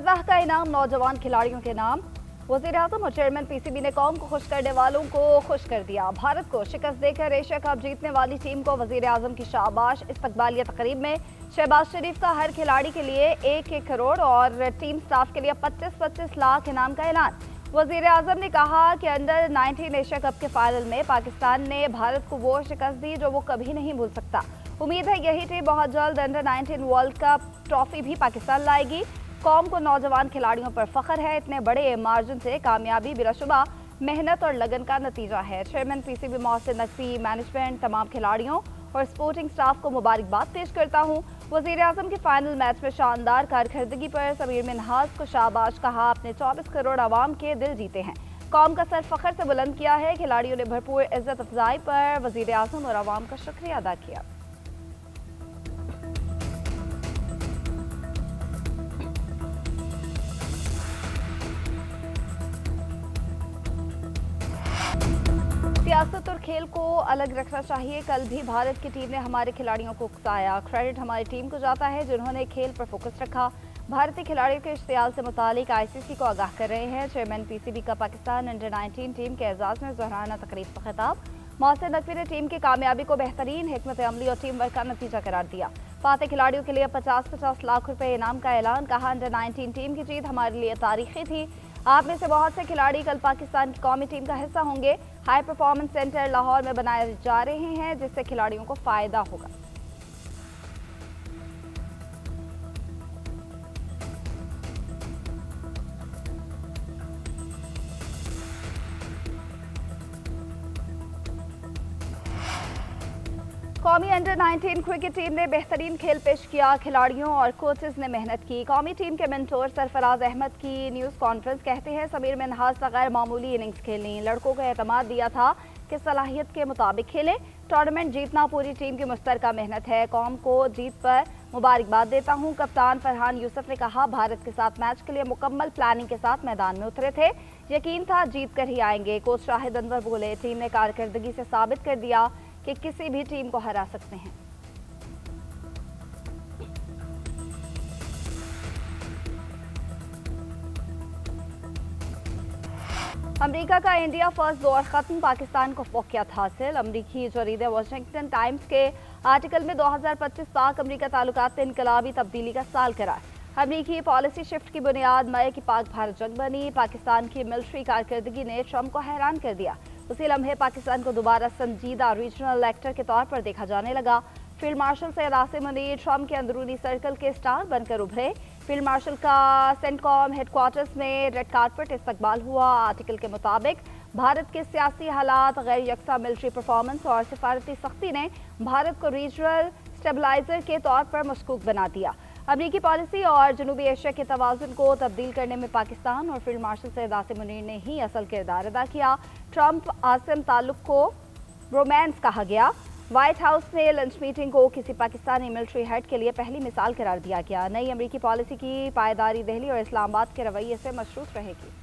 फतह का इनाम नौजवान खिलाड़ियों के नाम। वज़ीर-ए-आज़म और चेयरमैन पीसीबी ने कौम को खुश करने वालों को खुश कर दिया। भारत को शिकस्त देकर एशिया कप जीतने वाली टीम को वज़ीर-ए-आज़म की शाबाश। इस्तकबालिया तकरीब में शहबाज शरीफ का हर खिलाड़ी के लिए 1-1 करोड़ और टीम स्टाफ के लिए 25-25 लाख इनाम का ऐलान। वज़ीर-ए-आज़म ने कहा कि अंडर 19 एशिया कप के फाइनल में पाकिस्तान ने भारत को वो शिकस्त दी जो वो कभी नहीं भूल सकता। उम्मीद है यही टीम बहुत जल्द अंडर 19 वर्ल्ड कप ट्रॉफी भी पाकिस्तान लाएगी। कौम को नौजवान खिलाड़ियों पर फख्र है। इतने बड़े मार्जिन से कामयाबी बिलाशुबा मेहनत और लगन का नतीजा है। Chairman PCB Mohsin Naqvi, management, तमाम खिलाड़ियों और स्पोर्टिंग स्टाफ को मुबारकबाद पेश करता हूँ। वज़ीर-ए-आज़म के फाइनल मैच में शानदार कारकर्दगी पर समीर मिन्हाज को शाबाश कहा। अपने 24 करोड़ आवाम के दिल जीते हैं। कौम का सर फख्र से बुलंद किया है। खिलाड़ियों ने भरपूर इज्जत अफजाई पर वज़ीर-ए-आज़म और आवाम का शुक्रिया अदा किया। सियासत और खेल को अलग रखना चाहिए। कल भी भारत की टीम ने हमारे खिलाड़ियों को उकसाया। क्रेडिट हमारी टीम को जाता है जिन्होंने खेल पर फोकस रखा। भारतीय खिलाड़ियों के इश्तियाल से मुतालिक आईसीसी को आगाह कर रहे हैं। चेयरमैन पीसीबी का पाकिस्तान अंडर 19 टीम के एजाज में ज़हराना तकरीब का खिताब। मोहसिन नकवी ने टीम की कामयाबी को बेहतरीन हिकमत अमली और टीम वर्क का नतीजा करार दिया। फाते खिलाड़ियों के लिए 50-50 लाख रुपए इनाम का ऐलान। कहा अंडर 19 टीम की जीत हमारे लिए तारीखी थी। आप में से बहुत से खिलाड़ी कल पाकिस्तान की कौमी टीम का हिस्सा होंगे। हाई परफॉर्मेंस सेंटर लाहौर में बनाए जा रहे हैं जिससे खिलाड़ियों को फायदा होगा। कौमी अंडर 19 क्रिकेट टीम ने बेहतरीन खेल पेश किया। खिलाड़ियों और कोचेस ने मेहनत की। कौमी टीम के मेंटोर सरफराज अहमद की न्यूज़ कॉन्फ्रेंस कहते हैं समीर मिन्हाज ने गैर मामूली इनिंग्स खेली। लड़कों को एतमाद दिया था कि सलाहियत के मुताबिक खेले। टूर्नामेंट जीतना पूरी टीम की मुश्तरका मेहनत है। कौम को जीत पर मुबारकबाद देता हूँ। कप्तान फरहान यूसुफ ने कहा भारत के साथ मैच के लिए मुकम्मल प्लानिंग के साथ मैदान में उतरे थे। यकीन था जीत कर ही आएंगे। कोच शाहिद अनवर बोले टीम ने कारकर्दगी से साबित कर दिया कि किसी भी टीम को हरा सकते हैं। अमेरिका का इंडिया फर्स्ट दौर खत्म। पाकिस्तान को फोकियत हासिल। अमरीकी जरीदे वाशिंगटन टाइम्स के आर्टिकल में 2025 पाक अमरीका ताल्लुकात में इनकलाबी तब्दीली का साल करार। अमरीकी पॉलिसी शिफ्ट की बुनियाद मई की पाक भारत जंग बनी। पाकिस्तान की मिलिट्री कारकर्दगी ने ट्रंप को हैरान कर दिया। उसी लम्हे पाकिस्तान को दोबारा संजीदा रीजनल एक्टर के तौर पर देखा जाने लगा। Field marshal Syed Asim Munir Trump के अंदरूनी सर्कल के स्टार बनकर उभरे। फील्ड मार्शल का सेंटकॉम हेडक्वार्टर्स में रेड कार्पेट इस्तकबाल हुआ। आर्टिकल के मुताबिक भारत के सियासी हालात, गैर यकसा मिलिट्री परफॉर्मेंस और सिफारती सख्ती ने भारत को रीजनल स्टेबलाइजर के तौर पर मशकूक बना दिया। अमरीकी पॉलिसी और जनूबी एशिया के तवाज़ुन को तब्दील करने में पाकिस्तान और फील्ड मार्शल सैयद आसिम मुनीर ने ही असल किरदार अदा किया। ट्रंप आसिम ताल्लुक को रोमांस कहा गया। व्हाइट हाउस में लंच मीटिंग को किसी पाकिस्तानी मिलिट्री हेड के लिए पहली मिसाल करार दिया गया। नई अमरीकी पॉलिसी की पायदारी दिल्ली और इस्लामाबाद के रवैये से मशरूत रहेगी।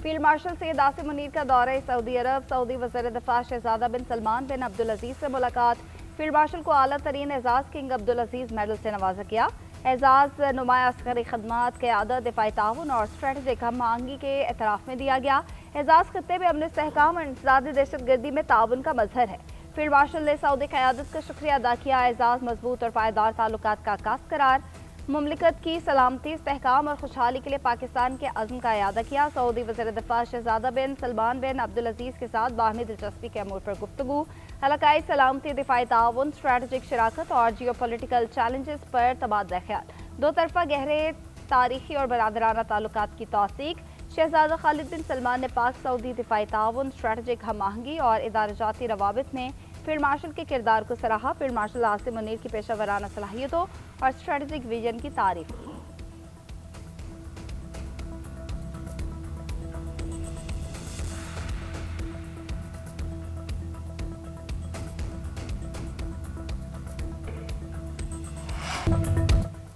फील्ड मार्शल सैयद आसिम मुनीर का दौरा सऊदी अरब। सऊदी वज़ीर दिफा शहजादा बिन सलमान बिन अब्दुल अजीज से मुलाकात। फील्ड मार्शल को आला तरीन एजाज किंग अब्दुल अजीज मेडल से नवाजा गया। एजाज नुमाया अस्करी खदमात, क़यादत, दिफाई ताउन और स्ट्रेटजिक हम आहंगी के एतराफ़ में दिया गया। एजाज खत्ते में अमन इस्तेहकाम और इंसदादी दहशतगर्दी में ताउन का मजहर है। फील्ड मार्शल ने सऊदी क़यादत का शुक्रिया अदा किया। एजाज मजबूत और पायदार ताल्लुकात का आगाज़ करार। मुमलिकत की सलामती, इस्तेहकाम और खुशहाली के लिए पाकिस्तान के अज़्म का इयादा किया। सऊदी वज़ीर दिफा शहजादा बिन सलमान बिन अब्दुल अजीज के साथ बाहमी दिलचस्पी के अमूर पर गुफ्तगू। इलाकाई सलामती, दिफाई ताउन, स्ट्रेटजिक शराकत और जियो पोलिटिकल चैलेंजेस पर तबादला ख्याल। दो तरफा गहरे तारीखी और बरादराना ताल्लुकात की तौसीक। शहजादा खालिद बिन सलमान ने पाक सऊदी दिफाई ताउन, स्ट्रेटजिक हम आहंगी और इदारजाती रवाबित में फील्ड मार्शल के किरदार को सराहा। फील्ड मार्शल आसिम मुनीर की पेशा वराना सलाहियतों और स्ट्रेटजिक विजन की तारीफ की।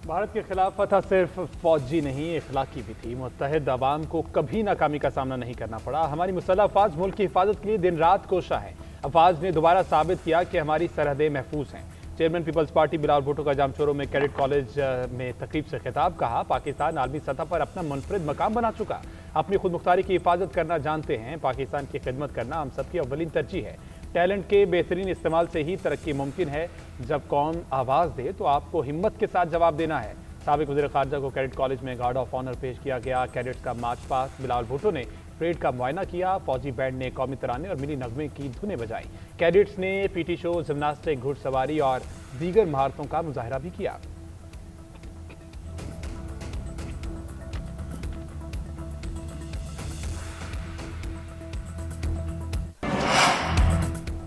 भारत के खिलाफ फतह सिर्फ फौजी नहीं इखलाकी भी थी। मुत्तहिद अवाम को कभी नाकामी का सामना नहीं करना पड़ा। हमारी मुसल्लह अफवाज मुल्क की हिफाजत के लिए दिन रात कोशा है। अफवाज ने दोबारा साबित किया कि हमारी सरहदें महफूज हैं। चेयरमैन पीपल्स पार्टी बिलावल भुट्टो का जामचोरों में कैडेट कॉलेज में तकरीब से खिताब। कहा, पाकिस्तान आलमी सतह पर अपना मुनफरिद मकाम बना चुका, अपनी खुद मुख्तारी की हिफाजत करना जानते हैं, पाकिस्तान की खिदमत करना हम सबकी अव्वलीन तरजीह है। टैलेंट के बेहतरीन इस्तेमाल से ही तरक्की मुमकिन है। जब कौम आवाज़ दे तो आपको हिम्मत के साथ जवाब देना है। साबिक वज़ीर ख़ारजा को कैडेट कॉलेज में गार्ड ऑफ ऑनर पेश किया गया। कैडेट्स का मार्च पास। बिलावल भुट्टो ने परेड का मुआयना किया। फौजी बैंड ने कौमी तराने और मिली नगमे की धुनें बजाई। कैडेट्स ने पीटी शो, जिम्नास्टिक, घुड़सवारी और दीगर महारतों का मुजाहरा भी किया।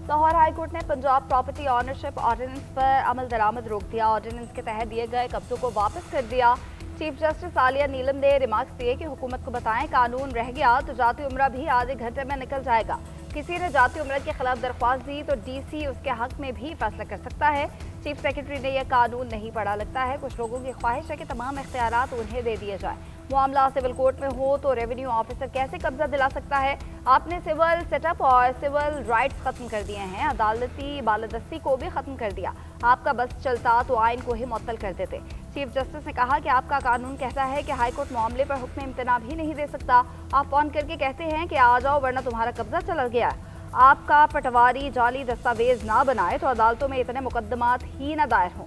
लाहौर हाईकोर्ट ने पंजाब प्रॉपर्टी ऑनरशिप ऑर्डिनेंस पर अमल दरामद रोक दिया। ऑर्डिनेंस के तहत दिए गए कब्जों को वापस कर दिया। चीफ जस्टिस आलिया नीलम ने रिमार्क्स दिए कि हुकूमत को बताएं, कानून रह गया तो जाती उम्रा भी आधे घंटे में निकल जाएगा। किसी ने जाती उम्रा के खिलाफ दरख्वास्त दी तो डीसी उसके हक में भी फैसला कर सकता है। चीफ सेक्रेटरी ने यह कानून नहीं पढ़ा। लगता है कुछ लोगों की ख्वाहिश है कि तमाम इख्तियारात उन्हें दे दिए जाए। मामला सिविल कोर्ट में हो तो रेवेन्यू ऑफिसर कैसे कब्जा दिला सकता है? आपने सिविल सेटअप और सिविल राइट्स खत्म कर दिए हैं, अदालती बालादस्ती को भी खत्म कर दिया। आपका बस चलता तो आइन को ही मुअत्तल कर देते। चीफ जस्टिस ने कहा कि आपका कानून कहता है कि हाईकोर्ट मामले पर हुक्म इम्तना भी नहीं दे सकता। आप फोन करके कहते हैं कि आ जाओ वरना तुम्हारा कब्जा चला गया। आपका पटवारी जाली दस्तावेज ना बनाए तो अदालतों में इतने मुकदमात ही न दायर हों।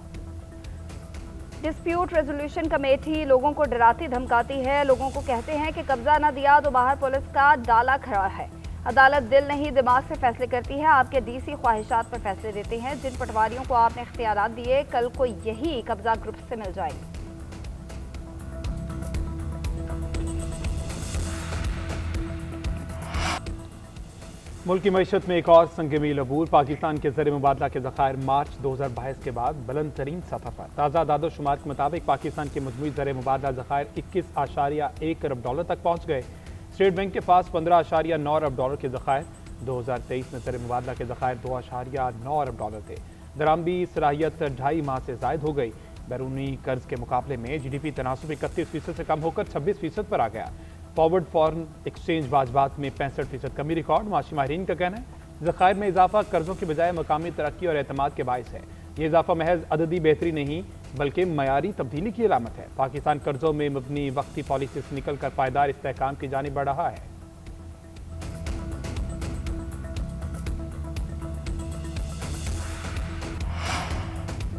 डिस्प्यूट रेजोल्यूशन कमेटी लोगों को डराती धमकाती है। लोगों को कहते हैं कि कब्जा न दिया तो बाहर पुलिस का डाला खड़ा है। अदालत दिल नहीं दिमाग से फैसले करती है। आपके डीसी ख्वाहिशात पर फैसले देते हैं। जिन पटवारियों को आपने इख्तियारात दिए, कल को यही कब्जा ग्रुप से मिल जाएगी। मुल्क की मईशत में एक और संगमील अबूर। पाकिस्तान के ज़र मुबादला के ज़खायर मार्च 2022 के बाद बुलंद तरीन सतह पर। ताज़ा दादोशुमार के मुताबिक पाकिस्तान के मजमूई ज़र मुबादला ज़खायर 21.1 अरब डॉलर तक पहुँच गए। स्टेट बैंक के पास 15.9 अरब डॉलर के ज़खायर। 2023 में ज़र मुबादला के ज़खायर 2.9 अरब डॉलर थे। दरामदी सलाहियत 2.5 माह से ज़ायद हो गई। बैरूनी कर्ज के मुकाबले में GDP तनासुब 31% से कम होकर 26% पर आ गया। फॉरवर्ड फॉरेन एक्सचेंज बाजबात में 65% कमी रिकॉर्ड। माशी माहिरीन का कहना है ज़खायर में इजाफा कर्जों के बजाय मकामी तरक्की और एतमाद के बायस है। ये इजाफा महज अददी बेहतरी नहीं बल्कि मयारी तब्दीली की अलामत है। पाकिस्तान कर्जों में मबनी वक्ती पॉलिसी से निकल कर पायदार इस्तेहकाम की जानिब बढ़ रहा है।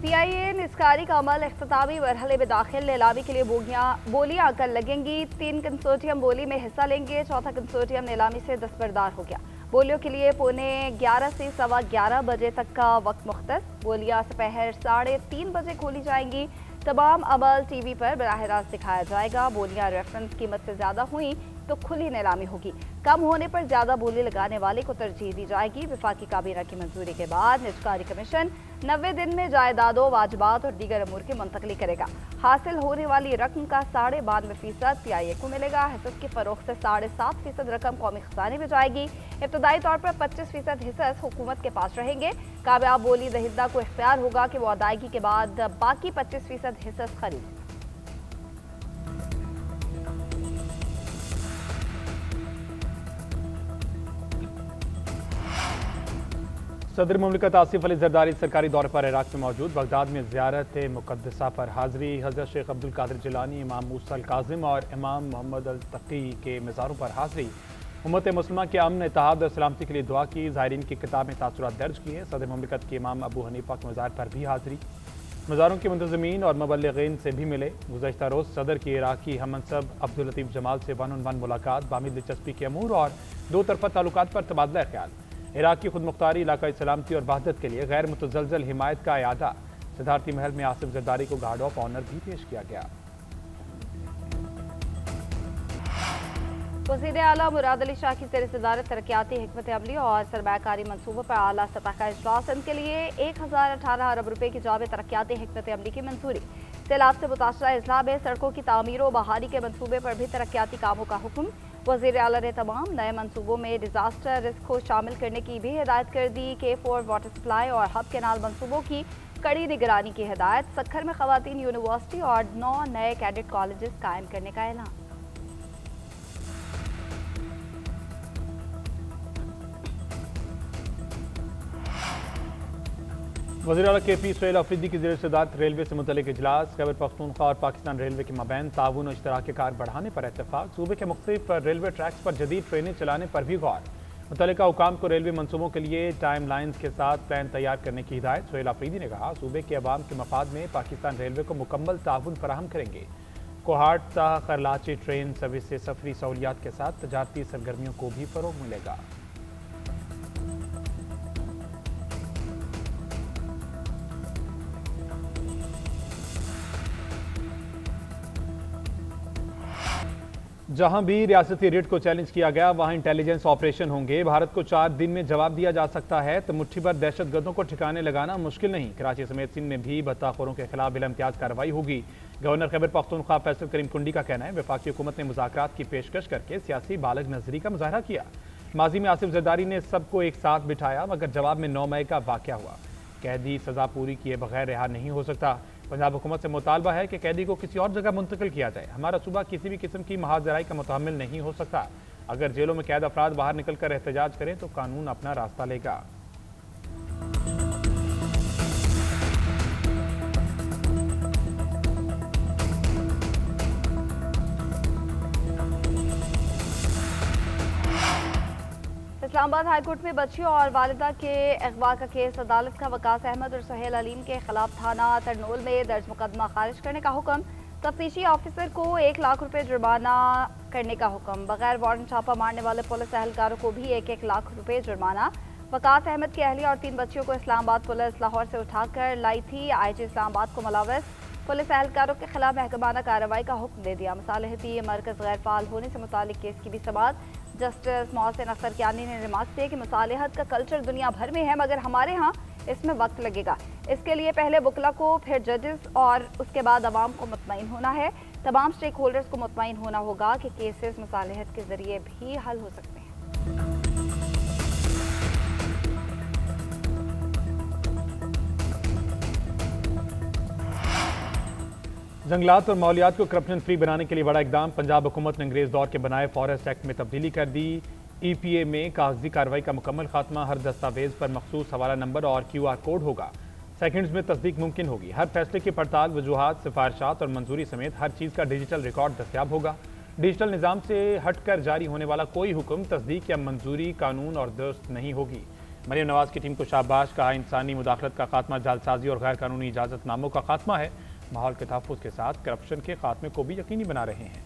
PIA निस्कारी का अमल इख्तितामी मरहले में दाखिल। नीलामी के लिए बोलियां कल लगेंगी। 3 कंसोर्टियम बोली में हिस्सा लेंगे। चौथा कंसोर्टियम नीलामी से दस्तबरदार हो गया। बोलियों के लिए पौने 11 से 11:15 बजे तक का वक्त मुख्तस। बोलियां दोपहर 3:30 बजे खोली जाएंगी। तमाम अमल TV पर बराह रास्त दिखाया जाएगा। बोलियां रेफरेंस कीमत से ज्यादा हुई तो खुली नीलामी होगी। कम होने पर ज्यादा बोली लगाने वाले को तरजीह दी जाएगी। वफाकी काबीना की मंजूरी के बाद निजकारी कमीशन 90 दिन में जायदादों, वाजबात और दीगर अमूर की मुंतकली करेगा। हासिल होने वाली रकम का 92.5% PIA को मिलेगा। हिस्स की फरोख्त से 7.5% रकम कौमी खजाने में जाएगी। इब्तदाई तौर पर 25% हिस्स हुकूमत के पास रहेंगे। कामयाब बोली दहिंदा को इख्तियार होगा कि वो अदायगी के बाद बाकी 25% हिस्स खरीद। सदर मुमलिकत आसिफ अली जरदारी सरकारी दौरे पर इराक में मौजूद। बगदाद में ज़ियारत मुक़द्दसा पर हाज़री। हज़रत शेख अब्दुल कादिर जिलानी, इमाम मूसा अल काज़िम और इमाम मोहम्मद अल तक़ी के मज़ारों पर हाज़री। उम्मत मुस्लिमा के अमन, इत्तेहाद और सलामती के लिए दुआ की। ज़ायरीन की किताबें तासुरात दर्ज किए। सदर मुमलिकत के इमाम अबू हनीफा के मज़ार पर भी हाज़री। मज़ारों के मुंतज़मीन और मुबल्लिगीन से भी मिले। गुज़श्ता रोज़ सदर की इराकी हममनसब अब्दुल लतीफ़ जमाल से 1-on-1 मुलाकात। बामी दिलचस्पी के अमूर और दो तरफ़ा ताल्लुकात पर तबादला ख्याल। इराक की खुद मुख्तारी, इलाकाई सलामती और वहदत के लिए गैर मुतज़लज़ल हिमायत का अयादा। सिद्धार्थी महल में आसिफ जरदारी को गार्ड ऑफ ऑनर भी पेश किया गया। वज़ीर आला मुराद अली शाह की ज़ेर सदारत तरक्याती हिकमत अमली और सरमायाकारी मनसूबों पर आला सतह का इजलास। इनके लिए 1018 अरब रुपए की जामे तरक्याती हिकमत अमली की मंजूरी। सैलाब से मुतासरा अजला में सड़कों की तामीर और बहाली के मनसूबे पर भी तरक्याती कामों का हुक्म। वज़ीर आला ने तमाम नए मनसूबों में डिजास्टर रिस्क को शामिल करने की भी हिदायत कर दी। K4 वाटर सप्लाई और हब कैनाल मनसूबों की कड़ी निगरानी की हिदायत। सक्खर में खवातीन यूनिवर्सिटी और 9 नए कैडेट कॉलेजेस कायम करने का ऐलान। वज़ीर आला KP सुहेल अफरीदी की ज़ेर सदारत रेलवे से मुतल्लिक़ इजलास। खैबर पख्तूनख्वा और पाकिस्तान रेलवे के माबैन ताउन और इश्तराक कार बढ़ाने पर इत्तेफाक। सूबे के मुख्तलिफ रेलवे ट्रैक्स पर जदीद ट्रेनें चलाने पर भी गौर। मुतल्लिका हुकाम को रेलवे मनसूबों के लिए टाइम लाइन्स के साथ प्लान तैयार करने की हिदायत। सुहेल अफरीदी ने कहा, सूबे के अवाम के मफाद में पाकिस्तान रेलवे को मुकम्मल ताउन फराहम करेंगे। कोहाट ता खरलाची ट्रेन सर्विस से सफरी सहूलियात के साथ तजारती सरगर्मियों को भी फरोग मिलेगा। जहां भी रियासती रेट को चैलेंज किया गया वहां इंटेलिजेंस ऑपरेशन होंगे। भारत को 4 दिन में जवाब दिया जा सकता है तो मुट्ठी भर दहशतगर्दों को ठिकाने लगाना मुश्किल नहीं। कराची समेत सिंध में भी बत्ताखोरों के खिलाफ बिला इम्तियाज कार्रवाई होगी। गवर्नर खैबर पख्तूनख्वा फैसल करीम कुंडी का कहना है, वफाकी हुकूमत ने मुज़ाकरात की पेशकश करके सियासी बालग नजरी का मुजाहरा किया। माजी में आसिफ जरदारी ने सबको एक साथ बिठाया मगर जवाब में 9 मई का वाक़या हुआ। कैदी सजा पूरी किए बगैर रिहा नहीं हो सकता। पंजाब हुकूमत से मुतालबा है कि कैदी को किसी और जगह मुंतकिल किया जाए। हमारा सूबा किसी भी किस्म की महाजराई का मुतहम्मिल नहीं हो सकता। अगर जेलों में कैद अफराद बाहर निकल कर एहतजाज करें तो कानून अपना रास्ता लेगा। इस्लामाबाद हाईकोर्ट में बच्चियों और वालिदा के अगवा का केस अदालत का वकास अहमद और सुहेल अलीम के खिलाफ थाना तरनोल में दर्ज मुकदमा खारिज करने का हुक्म। तफ्तीशी ऑफिसर को 1 लाख रुपए जुर्माना करने का हुक्म। बगैर वारंट छापा मारने वाले पुलिस एहलकारों को भी 1-1 लाख रुपए जुर्माना। वकास अहमद की अहलिया और 3 बच्चियों को इस्लामाबाद पुलिस लाहौर से उठाकर लाई थी। IG इस्लामाबाद को मुलव्वस पुलिस एहलकारों के खिलाफ महकमाना कार्रवाई का हुक्म दे दिया। मसालहती मरकज गैर फाल होने से मुतालिक केस की भी समाअत जस्टिस मोहसिन अख्तर कियानी ने रिमार्क किया कि मुसालहत का कल्चर दुनिया भर में है मगर हमारे यहाँ इसमें वक्त लगेगा। इसके लिए पहले बुकला को, फिर जजेस और उसके बाद अवाम को मुतमईन होना है। तमाम स्टेक होल्डर्स को मुतमईन होना होगा कि केसेस मुसालहत के जरिए भी हल हो सकते हैं। जंगलात और माहौलियात को करप्शन फ्री बनाने के लिए बड़ा इकदाम। पंजाब हुकूमत ने अंग्रेज दौर के बनाए फॉरेस्ट एक्ट में तब्दीली कर दी। EPA में कागजी कार्रवाई का मुकम्मल खात्मा। हर दस्तावेज पर मखसूस हवाला नंबर और QR कोड होगा। सेकंड्स में तस्दीक मुमकिन होगी। हर फैसले की पड़ताल, वजूहात, सिफारिशात और मंजूरी समेत हर चीज़ का डिजिटल रिकॉर्ड दस्तियाब होगा। डिजिटल निज़ाम से हटकर जारी होने वाला कोई हुक्म, तस्दीक या मंजूरी कानून और दुरुस्त नहीं होगी। मरियम नवाज की टीम को शाबाश। कहा, इंसानी मुदाखलत का खात्मा जालसाजी और गैर कानूनी इजाज़तनामों का खात्मा है। माहौल के तहफ़्फ़ुज़ के साथ करप्शन के खात्मे को भी यकीनी बना रहे हैं।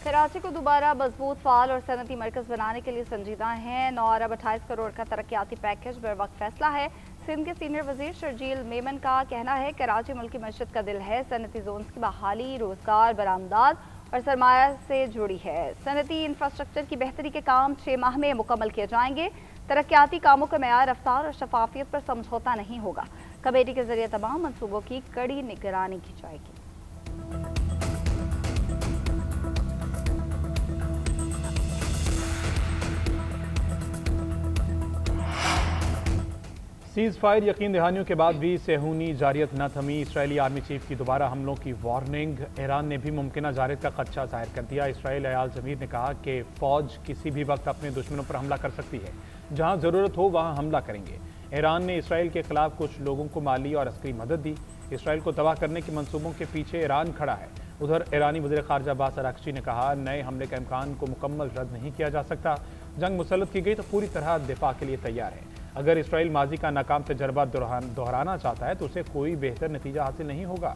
कराची को दोबारा मजबूत, फाल और सनती मरकज बनाने के लिए संजीदा हैं। 9 अरब 28 करोड़ का तरक्याती पैकेज बर वक्त फैसला है। सिंध के सीनियर वजीर शर्जील मेमन का कहना है, कराची मुल्क की मईशत का दिल है। सनती जोन्स की बहाली रोजगार, बरामदात और सरमाया से जुड़ी है। सनती इंफ्रास्ट्रक्चर की बेहतरी के काम 6 माह में मुकम्मल किए जाएंगे। तरक्याती कामों का मेयार, रफ्तार और शफाफियत पर समझौता नहीं होगा। कमेटी के जरिए तमाम मनसूबों की कड़ी निगरानी की जाएगी। सीज़ फायर यकीन दहानियों के बाद भी सेहूनी जारियत न थमी। इसराइली आर्मी चीफ की दोबारा हमलों की वार्निंग। ईरान ने भी मुमकिन जारियत का खदशा जाहिर कर दिया। इसराइल अयाल ज़मीर ने कहा कि फ़ौज किसी भी वक्त अपने दुश्मनों पर हमला कर सकती है। जहां ज़रूरत हो वहां हमला करेंगे। ईरान ने इसराइल के खिलाफ कुछ लोगों को माली और अस्करी मदद दी। इसराइल को तबाह करने के मनसूबों के पीछे ईरान खड़ा है। उधर ईरानी वज़ीर ख़ारजा अब्बास अराग़ची ने कहा, नए हमले का इम्कान को मुकम्मल रद्द नहीं किया जा सकता। जंग मुसल्लत की गई तो पूरी तरह दिफा के लिए तैयार है। अगर इसराइल माजी का नाकाम तजर्बा दोहराना चाहता है तो उसे कोई बेहतर नतीजा हासिल नहीं होगा।